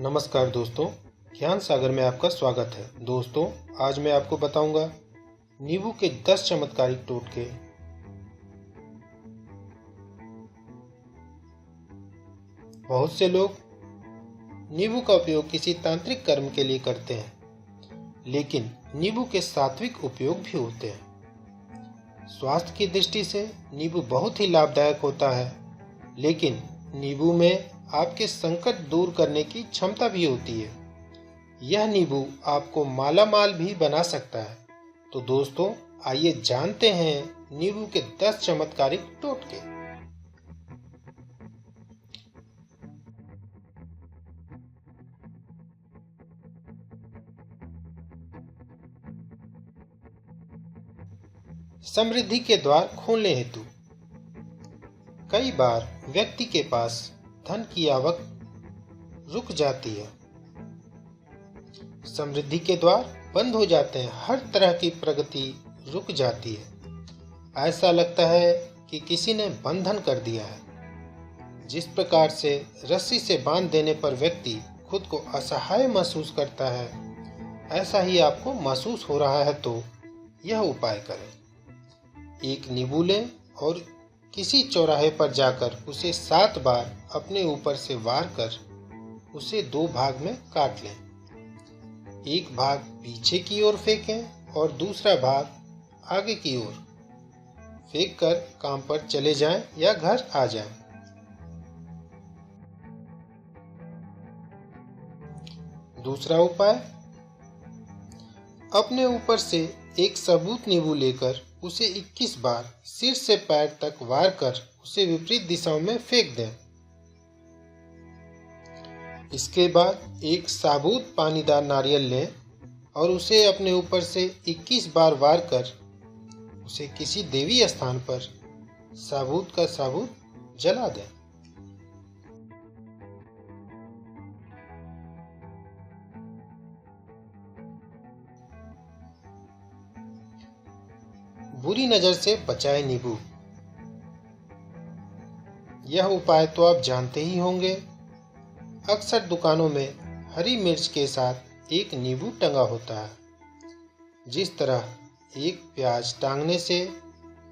नमस्कार दोस्तों, ज्ञान सागर में आपका स्वागत है। दोस्तों, आज मैं आपको बताऊंगा नींबू के 10 चमत्कारिक टोटके। बहुत से लोग नींबू का उपयोग किसी तांत्रिक कर्म के लिए करते हैं, लेकिन नींबू के सात्विक उपयोग भी होते हैं। स्वास्थ्य की दृष्टि से नींबू बहुत ही लाभदायक होता है, लेकिन नींबू में आपके संकट दूर करने की क्षमता भी होती है। यह नींबू आपको मालामाल भी बना सकता है। तो दोस्तों, आइए जानते हैं नींबू के 10 चमत्कारिक टोटके। समृद्धि के द्वार खोलने हेतु। कई बार व्यक्ति के पास धन की आवक रुक जाती है, समृद्धि के द्वार बंद हो जाते हैं, हर तरह की प्रगति रुक जाती है। ऐसा लगता है कि किसी ने बंधन कर दिया है। जिस प्रकार से रस्सी से बांध देने पर व्यक्ति खुद को असहाय महसूस करता है, ऐसा ही आपको महसूस हो रहा है तो यह उपाय करें। एक नींबू लें और किसी चौराहे पर जाकर उसे 7 बार अपने ऊपर से वार कर उसे 2 भाग में काट लें। एक भाग पीछे की ओर फेंकें और दूसरा भाग आगे की ओर फेंक कर काम पर चले जाएं या घर आ जाएं। दूसरा उपाय, अपने ऊपर से एक सबूत नींबू लेकर उसे 21 बार सिर से पैर तक वार कर उसे विपरीत दिशाओं में फेंक दें। इसके बाद एक साबुत पानीदार नारियल लें और उसे अपने ऊपर से 21 बार वार कर उसे किसी देवी स्थान पर साबुत का साबुत जला दें। बुरी नजर से बचाए नींबू। यह उपाय तो आप जानते ही होंगे। अक्सर दुकानों में हरी मिर्च के साथ एक नींबू टंगा होता है। जिस तरह एक प्याज टांगने से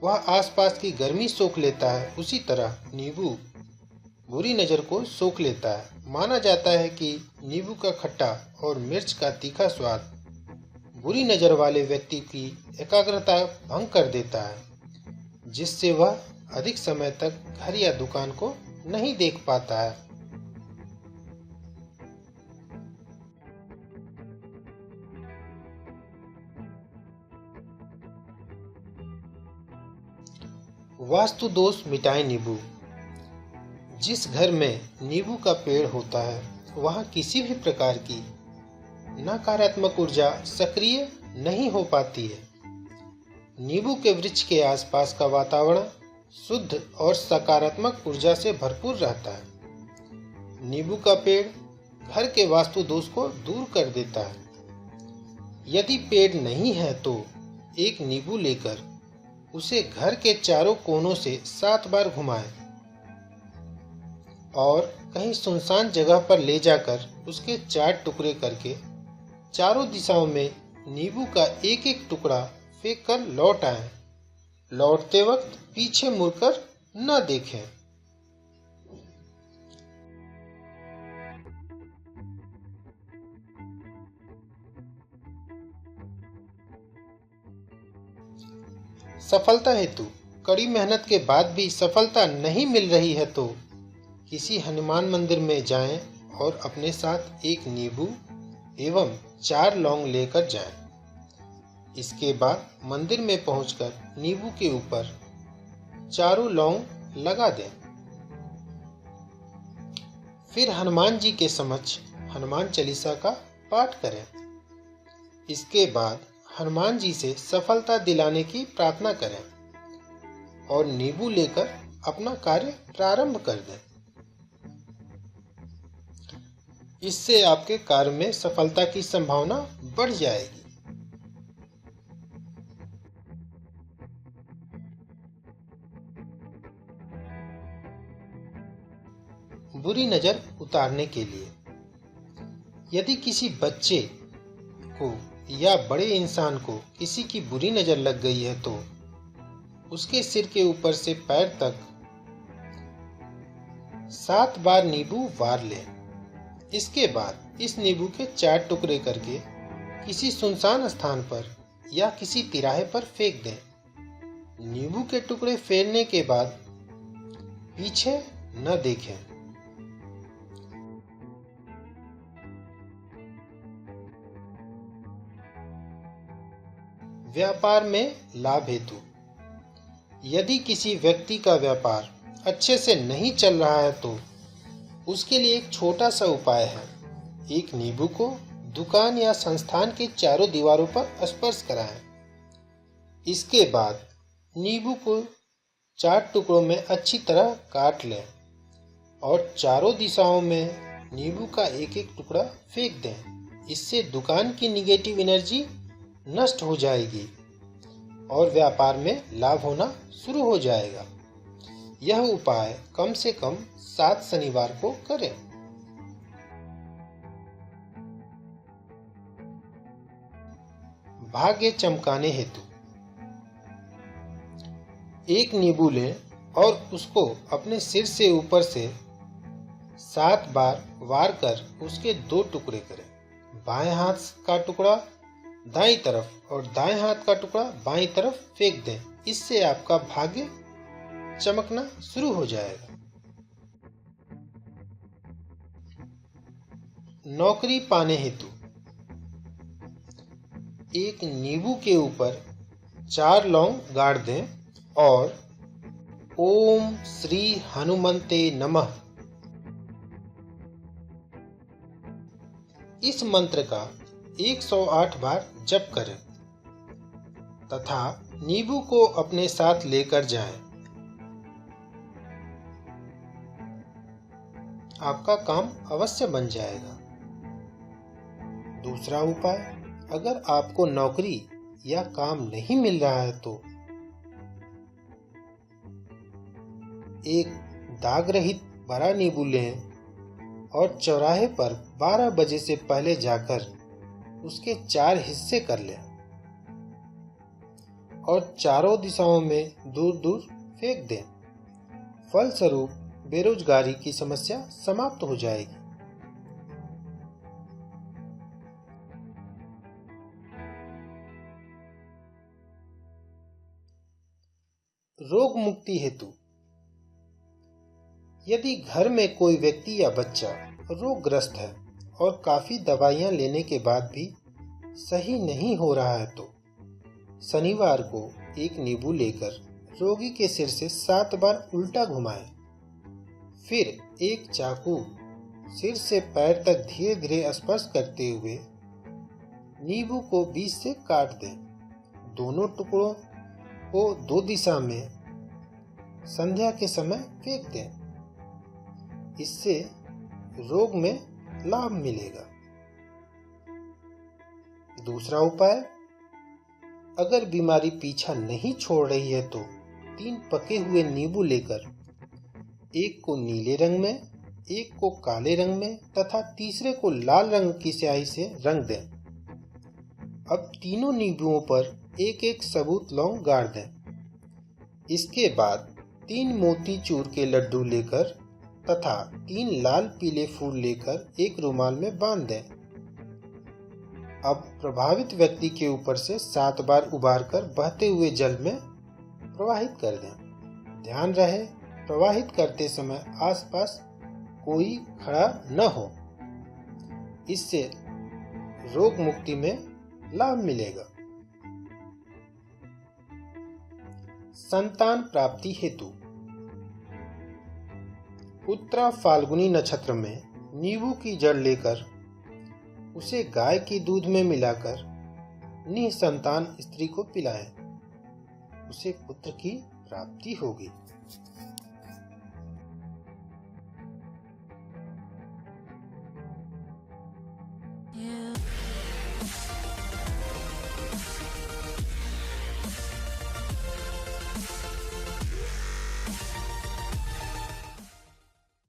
वह आसपास की गर्मी सोख लेता है, उसी तरह नींबू बुरी नजर को सोख लेता है। माना जाता है कि नींबू का खट्टा और मिर्च का तीखा स्वाद बुरी नजर वाले व्यक्ति की एकाग्रता भंग कर देता है, जिससे वह अधिक समय तक घर या दुकान को नहीं देख पाता है। वास्तु दोष मिटाए नींबू। जिस घर में नींबू का पेड़ होता है, वहां किसी भी प्रकार की नकारात्मक ऊर्जा सक्रिय नहीं हो पाती है। नींबू के वृक्ष के आसपास का वातावरण शुद्ध और सकारात्मक ऊर्जा से भरपूर रहता है। नींबू का पेड़ घर के वास्तु दोष को दूर कर देता है। यदि पेड़ नहीं है तो एक नींबू लेकर उसे घर के चारों कोनों से 7 बार घुमाएं और कहीं सुनसान जगह पर ले जाकर उसके 4 टुकड़े करके चारों दिशाओं में नींबू का एक एक टुकड़ा फेंक कर लौट आएं। लौटते वक्त पीछे मुड़कर न देखें। सफलता हेतु। कड़ी मेहनत के बाद भी सफलता नहीं मिल रही है तो किसी हनुमान मंदिर में जाएं और अपने साथ एक नींबू एवं 4 लौंग लेकर जाएं। इसके बाद मंदिर में पहुंचकर नींबू के ऊपर चारों लौंग लगा दें। फिर हनुमान जी के समक्ष हनुमान चालीसा का पाठ करें। इसके बाद हनुमान जी से सफलता दिलाने की प्रार्थना करें और नींबू लेकर अपना कार्य प्रारंभ कर दें। इससे आपके कार्य में सफलता की संभावना बढ़ जाएगी। बुरी नजर उतारने के लिए यदि किसी बच्चे को या बड़े इंसान को किसी की बुरी नजर लग गई है तो उसके सिर के ऊपर से पैर तक 7 बार नींबू वार लें। इसके बाद इस नींबू के 4 टुकड़े करके किसी सुनसान स्थान पर या किसी तिराहे पर फेंक दें। नींबू के टुकड़े फेरने के बाद पीछे न देखें। व्यापार में लाभ हेतु। यदि किसी व्यक्ति का व्यापार अच्छे से नहीं चल रहा है तो उसके लिए एक छोटा सा उपाय है। एक नींबू को दुकान या संस्थान के चारों दीवारों पर स्पर्श कराएं। इसके बाद नींबू को 4 टुकड़ों में अच्छी तरह काट लें और चारों दिशाओं में नींबू का एक एक टुकड़ा फेंक दें। इससे दुकान की निगेटिव एनर्जी नष्ट हो जाएगी और व्यापार में लाभ होना शुरू हो जाएगा। यह उपाय कम से कम 7 शनिवार को करें। भाग्य चमकाने हेतु। एक नींबू लें और उसको अपने सिर से ऊपर से 7 बार वार कर उसके 2 टुकड़े करें। बाएं हाथ का टुकड़ा दाईं तरफ और दाएं हाथ का टुकड़ा बाईं तरफ फेंक दें। इससे आपका भाग्य चमकना शुरू हो जाएगा। नौकरी पाने हेतु। एक नींबू के ऊपर 4 लौंग गाड़ दें और ओम श्री हनुमंते नमः इस मंत्र का 108 बार जप करें तथा नींबू को अपने साथ लेकर जाएं। आपका काम अवश्य बन जाएगा। दूसरा उपाय, अगर आपको नौकरी या काम नहीं मिल रहा है तो एक दाग रहित बड़ा नींबू लें और चौराहे पर 12 बजे से पहले जाकर उसके 4 हिस्से कर लें और चारों दिशाओं में दूर दूर फेंक दें। फलस्वरूप बेरोजगारी की समस्या समाप्त हो जाएगी। रोग मुक्ति हेतु। यदि घर में कोई व्यक्ति या बच्चा रोगग्रस्त है और काफी दवाइयां लेने के बाद भी सही नहीं हो रहा है तो शनिवार को एक नींबू लेकर रोगी के सिर से 7 बार उल्टा घुमाएं। फिर एक चाकू सिर से पैर तक धीरे धीरे स्पर्श करते हुए नींबू को बीच से काट दें। दोनों टुकड़ों को 2 दिशा में संध्या के समय फेंक दें। इससे रोग में लाभ मिलेगा। दूसरा उपाय, अगर बीमारी पीछा नहीं छोड़ रही है तो 3 पके हुए नींबू लेकर एक को नीले रंग में, एक को काले रंग में तथा तीसरे को लाल रंग की स्याही से रंग दें। अब तीनों नींबुओं पर एक एक सबूत लौंग गाड़ दें। इसके बाद 3 मोतीचूर के लड्डू लेकर तथा 3 लाल पीले फूल लेकर एक रुमाल में बांध दें। अब प्रभावित व्यक्ति के ऊपर से 7 बार उबार कर बहते हुए जल में प्रवाहित कर दें। ध्यान रहे, प्रवाहित करते समय आसपास कोई खड़ा न हो। इससे रोग मुक्ति में लाभ मिलेगा। संतान प्राप्ति हेतु। उत्तरा फाल्गुनी नक्षत्र में नींबू की जड़ लेकर उसे गाय की दूध में मिलाकर निसंतान स्त्री को पिलाएं। उसे पुत्र की प्राप्ति होगी।